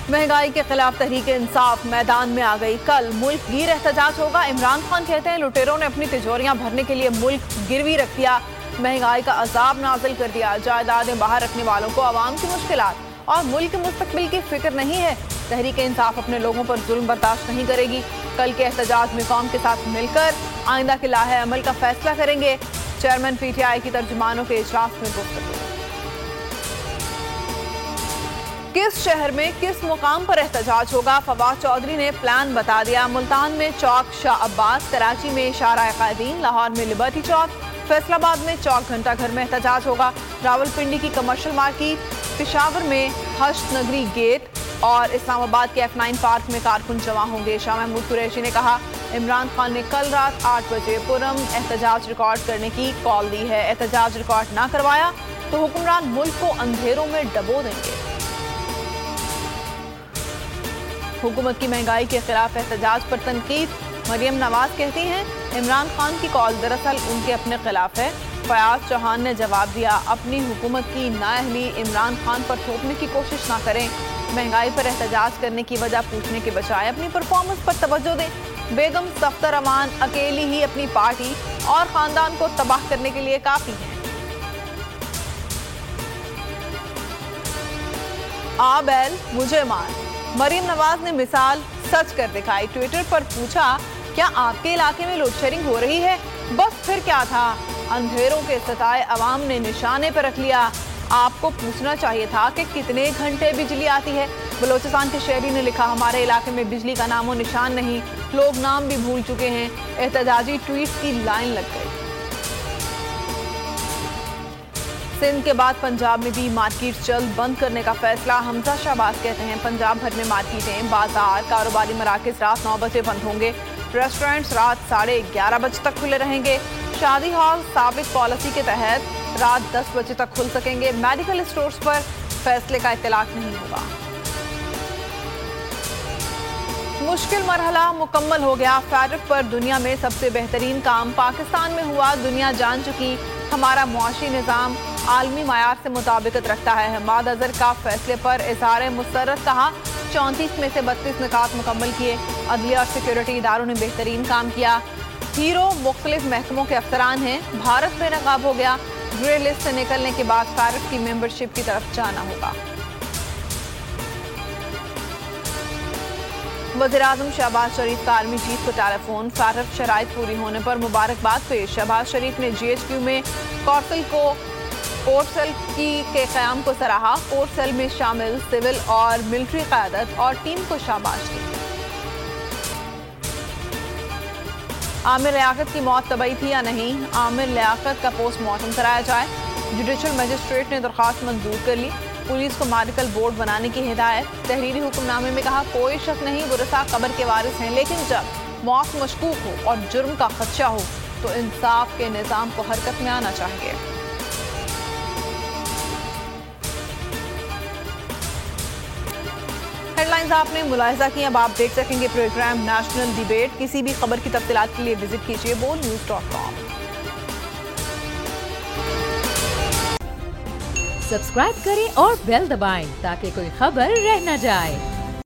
महंगाई के खिलाफ तहरीक इंसाफ मैदान में आ गई। कल मुल्क गिर एहतजाज होगा। इमरान खान कहते हैं लुटेरों ने अपनी तिजोरियां भरने के लिए मुल्क गिरवी रख दिया, महंगाई का अजाब नाजिल कर दिया, जायदादें बाहर रखने वालों को आवाम की मुश्किलात और मुल्क के मुस्तकबिल की फिक्र नहीं है। तहरीक इंसाफ अपने लोगों पर जुल्म बर्दाश्त नहीं करेगी। कल के एहतजाज में कौम के साथ मिलकर आइंदा के लाहे अमल का फैसला करेंगे। चेयरमैन PTI की तर्जुमानों के इजलास में गुफ्तगू। किस शहर में किस मुकाम पर एहतजाज होगा, फवाद चौधरी ने प्लान बता दिया। मुल्तान में चौक शाह अब्बास, कराची में इशारा कायदीन, लाहौर में लिबर्टी चौक, फैसलाबाद में चौक घंटा घर में एहतजाज होगा। रावलपिंडी की कमर्शियल मार्केट, पेशावर में हश्त नगरी गेट और इस्लामाबाद के F9 पार्क में कारकुन जमा होंगे। शाह महमूद कुरैशी ने कहा इमरान खान ने कल रात 8 बजे पुरम एहतजाज रिकॉर्ड करने की कॉल दी है। एहतजाज रिकॉर्ड ना करवाया तो हुक्मरान मुल्क को अंधेरों में डबो देंगे। हुकूमत की महंगाई के खिलाफ एहतजाज पर तनकीद, मरियम नवाज कहती हैं इमरान खान की कॉल दरअसल उनके अपने खिलाफ है। फयाज चौहान ने जवाब दिया अपनी हुकूमत की नाअहली इमरान खान पर थोपने की कोशिश ना करें। महंगाई पर एहतजाज करने की वजह पूछने के बजाय अपनी परफॉर्मेंस पर तवज्जो दें। बेगम सफ्तर अमान अकेली ही अपनी पार्टी और खानदान को तबाह करने के लिए काफी है। आ बैल मुझे मार, मरियम नवाज ने मिसाल सच कर दिखाई। ट्विटर पर पूछा क्या आपके इलाके में लोड शेडिंग हो रही है? बस फिर क्या था, अंधेरों के सताए अवाम ने निशाने पर रख लिया। आपको पूछना चाहिए था कि कितने घंटे बिजली आती है। बलोचिस्तान के शहरी ने लिखा हमारे इलाके में बिजली का नामो निशान नहीं, लोग नाम भी भूल चुके हैं। एहतजाजी ट्वीट की लाइन लग गई। सिंध के बाद पंजाब में भी मार्केट जल्द बंद करने का फैसला। हमजा शहबाज कहते हैं पंजाब भर में मार्केटें, बाजार, कारोबारी मराकज रात 9 बजे बंद होंगे। रेस्टोरेंट्स रात 11:30 बजे तक खुले रहेंगे। शादी हॉल साबित पॉलिसी के तहत रात 10 बजे तक खुल सकेंगे। मेडिकल स्टोर्स पर फैसले का इत्तलाक नहीं होगा। मुश्किल मरहला मुकम्मल हो गया। फैरफ पर दुनिया में सबसे बेहतरीन काम पाकिस्तान में हुआ। दुनिया जान चुकी हमारा मुआशी निज़ाम आलमी मायार से मुताबिकत रखता है। हमाद अजहर का फैसले पर इज़हार मुसर्रत कहा 34 में से 32 निकात मुकम्मल किए। अदलिया और सिक्योरिटी इदारों ने बेहतरीन काम किया। हीरो मुख्तलिफ महकमों के अफसरान हैं। भारत बेनकाब हो गया। ग्रे लिस्ट से निकलने के बाद फैरफ की मेंबरशिप की तरफ जाना होगा। वज़ीर-ए-आज़म शहबाज शरीफ का आर्मी चीफ को टेलीफोन, फैरफ शराइत पूरी होने पर मुबारकबाद पेश। शहबाज शरीफ ने GHQ में कोर्ट सेल के क़याम को सराहा। कोर्ट सेल में शामिल सिविल और मिलिट्री क़यादत और टीम को शाबाश दी। आमिर लियाकत की मौत तबई थी या नहीं, आमिर लियाकत का पोस्टमार्टम कराया जाए। जुडिशल मजिस्ट्रेट ने दरख्वास्त मंजूर कर ली। पुलिस को मेडिकल बोर्ड बनाने की हिदायत। तहरीरी हुक्मनामे में कहा कोई शक नहीं वरसा कब्र के वारिस हैं, लेकिन जब मौत मशकूक हो और जुर्म का खदशा हो तो इंसाफ के निज़ाम को हरकत में आना चाहिए। हेडलाइंस आपने मुलाहिजा की। अब आप देख सकेंगे प्रोग्राम नेशनल डिबेट। किसी भी खबर की तफसीलात के लिए विजिट कीजिए boldnews.com। सब्सक्राइब करें और बेल दबाएं ताकि कोई खबर रह न जाए।